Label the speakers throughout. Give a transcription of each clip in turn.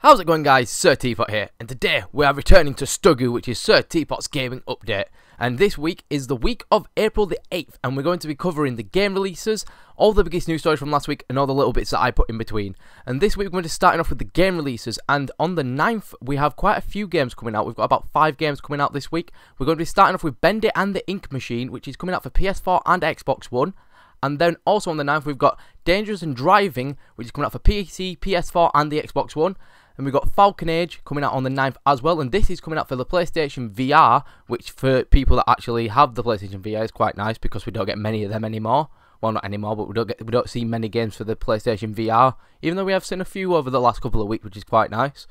Speaker 1: How's it going, guys? Sir Teapot here, and today we are returning to STGU, which is Sir Teapots Gaming Update. And this week is the week of April the 8th, and we're going to be covering the game releases, all the biggest news stories from last week, and all the little bits that I put in between. And this week we're going to start off with the game releases, and on the 9th we have quite a few games coming out. We've got about 5 games coming out this week. We're going to be starting off with Bend It and the Ink Machine, which is coming out for PS4 and Xbox One. And then also on the 9th we've got Dangerous and Driving, which is coming out for PC, PS4 and the Xbox One. And we've got Falcon Age coming out on the 9th as well, and this is coming out for the PlayStation VR, which for people that actually have the PlayStation VR is quite nice because we don't get many of them anymore. Well, not anymore, but we don't see many games for the PlayStation VR, even though we have seen a few over the last couple of weeks, which is quite nice.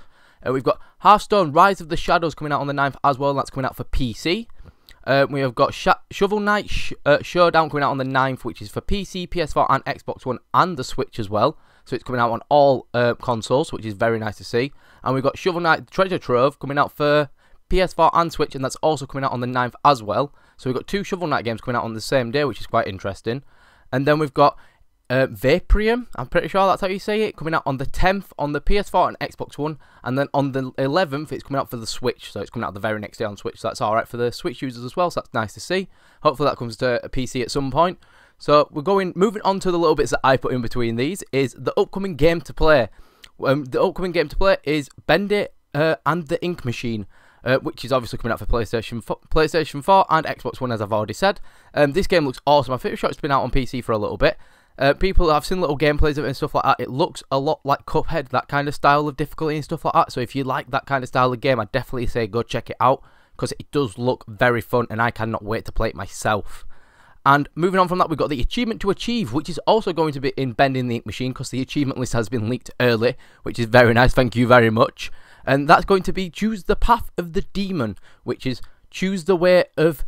Speaker 1: We've got Hearthstone Rise of the Shadows coming out on the 9th as well, and that's coming out for PC. We have got Shovel Knight Showdown coming out on the 9th, which is for PC, PS4 and Xbox One and the Switch as well. So it's coming out on all consoles, which is very nice to see. And we've got Shovel Knight Treasure Trove coming out for PS4 and Switch, and that's also coming out on the 9th as well. So we've got 2 Shovel Knight games coming out on the same day, which is quite interesting. And then we've got Vaprium, I'm pretty sure that's how you say it, coming out on the 10th on the PS4 and Xbox One. And then on the 11th, it's coming out for the Switch. So it's coming out the very next day on Switch. So that's alright for the Switch users as well, so that's nice to see. Hopefully that comes to a PC at some point. So we're moving on to the little bits that I put in between these, is the upcoming game to play. The upcoming game to play is Bend It and the Ink Machine, which is obviously coming out for PlayStation 4 and Xbox One, as I've already said. This game looks awesome. I'm pretty sure it's been out on PC for a little bit. People have seen little gameplays of it and stuff like that. It looks a lot like Cuphead, that kind of style of difficulty and stuff like that. So if you like that kind of style of game, I'd definitely say go check it out, because it does look very fun and I cannot wait to play it myself. And moving on from that, we've got the achievement to achieve, which is also going to be in Bending the Ink Machine, because the achievement list has been leaked early, which is very nice, thank you very much. And that's going to be Choose the Path of the Demon, which is choose the way of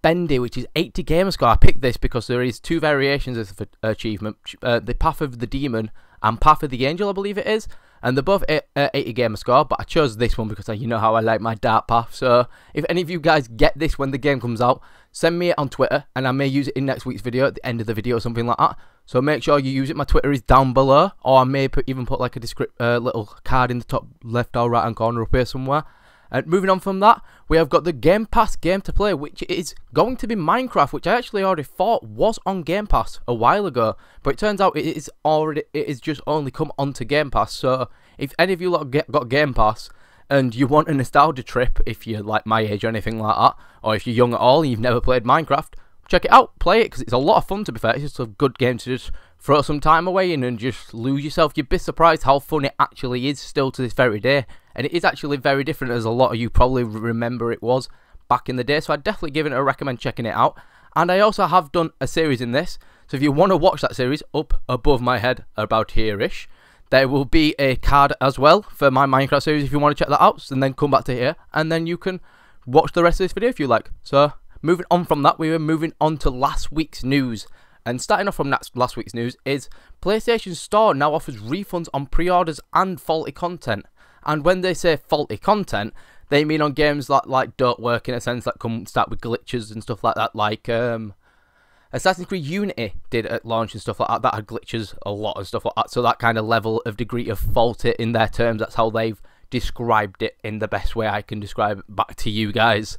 Speaker 1: Bendy, which is 80 gamer score. I picked this because there is 2 variations of the achievement, the Path of the Demon and Path of the Angel, I believe it is. And they're both 80 gamer score, but I chose this one because you know how I like my dark path. So if any of you guys get this when the game comes out, send me it on Twitter, and I may use it in next week's video, at the end of the video or something like that. So make sure you use it. My Twitter is down below, or I may even put like a little card in the top left or right hand corner up here somewhere. And moving on from that, we have got the Game Pass game to play, which is going to be Minecraft, which I actually already thought was on Game Pass a while ago, but it turns out it is just only come onto Game Pass. So if any of you lot got Game Pass and you want a nostalgia trip, if you're like my age or anything like that, or if you're young at all and you've never played Minecraft, check it out, play it, because it's a lot of fun, to be fair. It's just a good game to just throw some time away in and just lose yourself. You'd be surprised how fun it actually is still to this very day. And it is actually very different, as a lot of you probably remember it was back in the day. So I'd definitely give it a recommend checking it out. And I also have done a series in this. So if you want to watch that series, up above my head, about here-ish, there will be a card as well for my Minecraft series if you want to check that out. And then come back to here, and then you can watch the rest of this video if you like. So moving on from that, we were moving on to last week's news. And starting off from last week's news is PlayStation Store now offers refunds on pre-orders and faulty content. And when they say faulty content, they mean on games that like don't work, in a sense, that start with glitches and stuff like that. Like Assassin's Creed Unity did at launch and stuff like that. That had glitches a lot and stuff like that. So that kind of level of degree of faulty in their terms, that's how they've described it in the best way I can describe it back to you guys.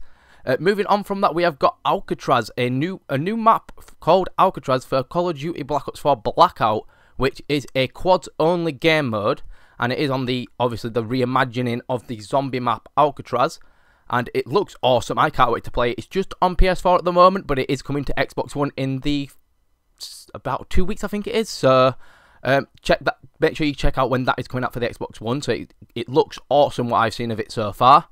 Speaker 1: Moving on from that, we have got Alcatraz, a new map called Alcatraz for Call of Duty Black Ops 4 Blackout, which is a quads only game mode, and it is on obviously the reimagining of the zombie map Alcatraz, and it looks awesome. I can't wait to play it. It's just on PS4 at the moment, but it is coming to Xbox One in about 2 weeks, I think it is. So check that. Make sure you check out when that is coming out for the Xbox One. So it looks awesome, what I've seen of it so far.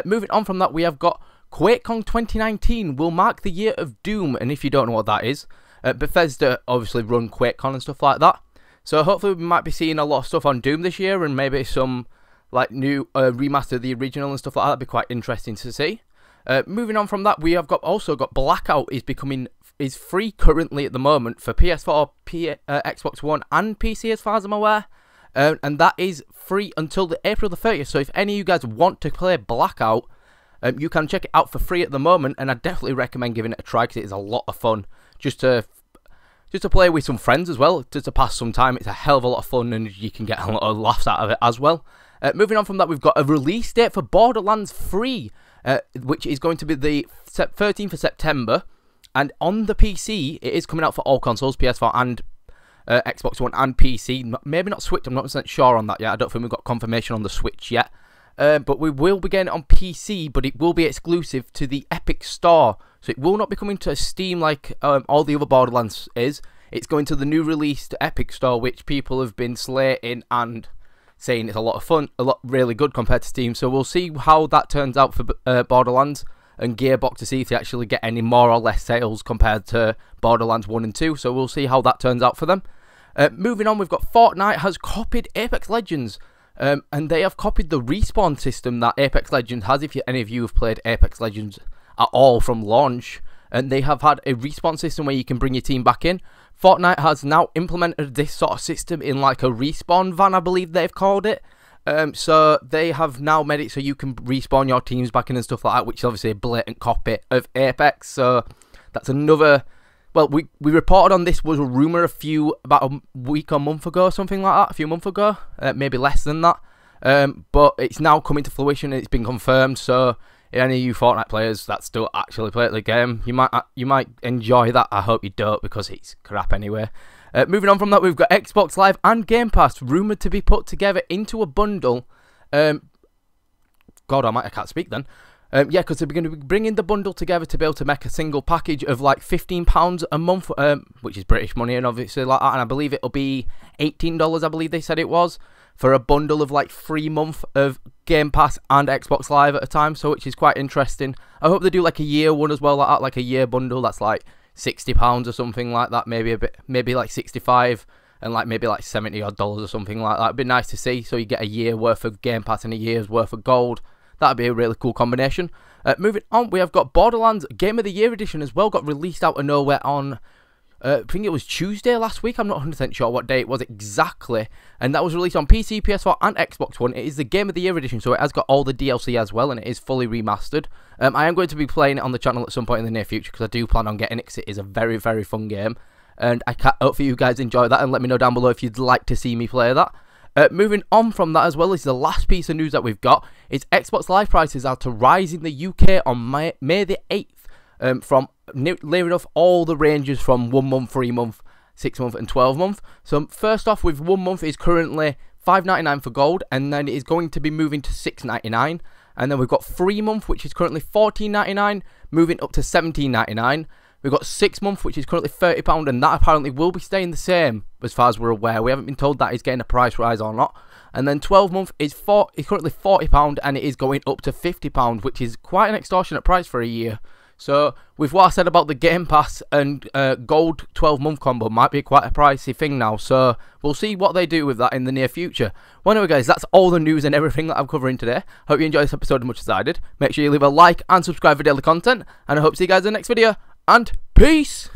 Speaker 1: Moving on from that, we have got QuakeCon 2019 will mark the year of Doom, and if you don't know what that is, Bethesda obviously run QuakeCon and stuff like that. So hopefully we might be seeing a lot of stuff on Doom this year, and maybe some like new remaster of the original and stuff like that. That'd be quite interesting to see. Moving on from that, we have also got Blackout is free currently at the moment for PS4, Xbox One, and PC, as far as I'm aware. And that is free until April the 30th. So if any of you guys want to play Blackout, you can check it out for free at the moment, and I definitely recommend giving it a try, because it is a lot of fun just to play with some friends as well, to pass some time. It's a hell of a lot of fun, and you can get a lot of laughs out of it as well. Moving on from that, we've got a release date for Borderlands 3, which is going to be the 13th of September. And on the PC, it is coming out for all consoles, PS4 and Xbox One and PC. Maybe not Switch, I'm not 100% sure on that yet. I don't think we've got confirmation on the Switch yet. But we will be getting it on PC, but it will be exclusive to the Epic Store. So it will not be coming to Steam like all the other Borderlands is. It's going to the new released Epic Store, which people have been slating and saying it's a lot of fun, really good compared to Steam. So we'll see how that turns out for Borderlands and Gearbox to see if they actually get any more or less sales compared to Borderlands 1 and 2. So we'll see how that turns out for them. Moving on, we've got Fortnite has copied Apex Legends. And they have copied the respawn system that Apex Legends has, if any of you have played Apex Legends at all from launch. And they have had a respawn system where you can bring your team back in. Fortnite has now implemented this sort of system in like a respawn van, I believe they've called it. So they have now made it so you can respawn your teams back in and stuff like that, which is obviously a blatant copy of Apex. So that's another... Well, we reported on this was a rumour about a week or month ago, something like that, a few months ago, maybe less than that. But it's now coming to fruition and it's been confirmed. So any of you Fortnite players that still actually play the game, you might enjoy that. I hope you don't, because it's crap anyway. Moving on from that, we've got Xbox Live and Game Pass rumoured to be put together into a bundle. God almighty, I can't speak then. Yeah, because they're going to be bringing the bundle together to be able to make a single package of like £15 a month, which is British money, and obviously like that. And I believe it'll be $18, I believe they said it was, for a bundle of like 3 months of Game Pass and Xbox Live at a time. So which is quite interesting. I hope they do like a year one as well, like that, like a year bundle that's like £60 or something like that, maybe like 65 and like maybe like $70 odd or something like that. It'd be nice to see. So you get a year worth of Game Pass and a year's worth of gold. That'd be a really cool combination. Moving on, we have got Borderlands Game of the Year Edition as well, got released out of nowhere on, I think it was Tuesday last week. I'm not 100% sure what day it was exactly. And that was released on PC, PS4 and Xbox One. It is the Game of the Year Edition, so it has got all the DLC as well, and it is fully remastered. I am going to be playing it on the channel at some point in the near future, because I do plan on getting it, because it is a very, very fun game. And I can't hope for you guys enjoy that, and let me know down below if you'd like to see me play that. Moving on from that as well is the last piece of news that we've got. Is Xbox Live prices are to rise in the UK on May the 8th. From near enough all the ranges from 1 month, 3 month, 6 month and 12 month. So first off, with 1 month is currently $5.99 for gold, and then it is going to be moving to $6.99. And then we've got 3 month, which is currently $14.99, moving up to $17.99. We've got 6 months, which is currently £30, and that apparently will be staying the same as far as we're aware. We haven't been told that it's getting a price rise or not. And then 12 month is currently £40, and it is going up to £50, which is quite an extortionate price for a year. So with what I said about the Game Pass and gold 12-month combo, might be quite a pricey thing now. So we'll see what they do with that in the near future. Well, anyway, guys, that's all the news and everything that I'm covering today. Hope you enjoyed this episode as much as I did. Make sure you leave a like and subscribe for daily content, and I hope to see you guys in the next video. And peace!